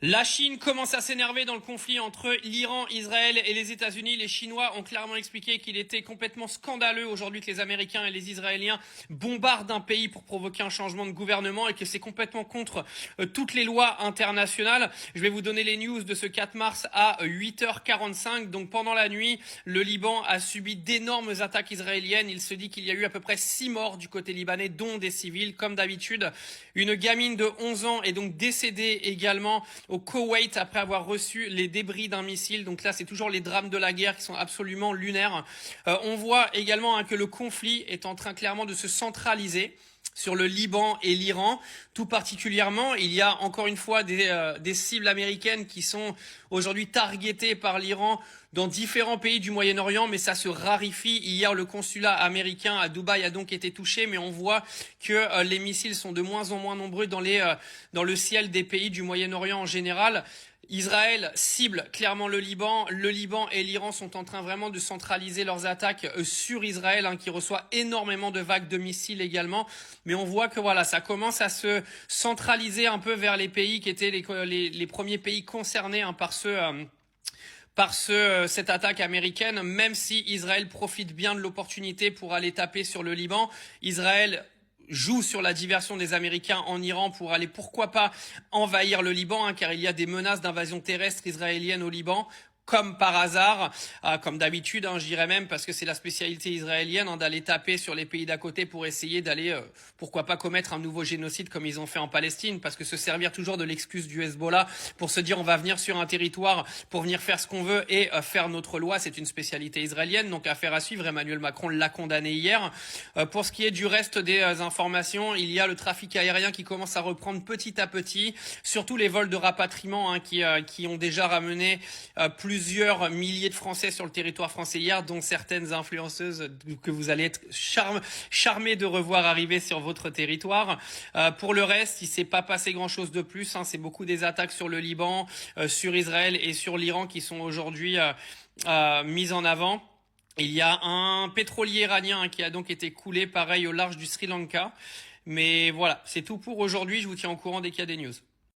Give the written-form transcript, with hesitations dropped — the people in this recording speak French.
La Chine commence à s'énerver dans le conflit entre l'Iran, Israël et les États-Unis. Les Chinois ont clairement expliqué qu'il était complètement scandaleux aujourd'hui que les Américains et les Israéliens bombardent un pays pour provoquer un changement de gouvernement et que c'est complètement contre toutes les lois internationales. Je vais vous donner les news de ce 4 mars à 8h45. Donc pendant la nuit, le Liban a subi d'énormes attaques israéliennes. Il se dit qu'il y a eu à peu près 6 morts du côté libanais, dont des civils, comme d'habitude. Une gamine de 11 ans est donc décédée également au Koweït après avoir reçu les débris d'un missile. Donc là, c'est toujours les drames de la guerre qui sont absolument lunaires. On voit également que le conflit est en train clairement de se centraliser sur le Liban et l'Iran. Tout particulièrement, il y a encore une fois des cibles américaines qui sont aujourd'hui targetées par l'Iran dans différents pays du Moyen-Orient, mais ça se raréfie. Hier, le consulat américain à Dubaï a donc été touché, mais on voit que les missiles sont de moins en moins nombreux dans le ciel des pays du Moyen-Orient en général. Israël cible clairement le Liban et l'Iran sont en train vraiment de centraliser leurs attaques sur Israël, qui reçoit énormément de vagues de missiles également. Mais on voit que voilà, ça commence à se centraliser un peu vers les pays qui étaient les premiers pays concernés par cette attaque américaine, même si Israël profite bien de l'opportunité pour aller taper sur le Liban. Israël joue sur la diversion des Américains en Iran pour aller, pourquoi pas, envahir le Liban, car il y a des menaces d'invasion terrestre israélienne au Liban. Comme par hasard, comme d'habitude, je dirais même, parce que c'est la spécialité israélienne, d'aller taper sur les pays d'à côté pour essayer d'aller, pourquoi pas, commettre un nouveau génocide comme ils ont fait en Palestine, parce que se servir toujours de l'excuse du Hezbollah pour se dire on va venir sur un territoire pour venir faire ce qu'on veut et faire notre loi, c'est une spécialité israélienne, donc affaire à suivre. Emmanuel Macron l'a condamné hier. Pour ce qui est du reste des informations, il y a le trafic aérien qui commence à reprendre petit à petit, surtout les vols de rapatriement qui ont déjà ramené plusieurs milliers de Français sur le territoire français hier, dont certaines influenceuses que vous allez être charmés de revoir arriver sur votre territoire. Pour le reste, il s'est pas passé grand-chose de plus. C'est beaucoup des attaques sur le Liban, sur Israël et sur l'Iran qui sont aujourd'hui mises en avant. Il y a un pétrolier iranien qui a donc été coulé, pareil, au large du Sri Lanka. Mais voilà, c'est tout pour aujourd'hui. Je vous tiens au courant dès qu'il y a des news.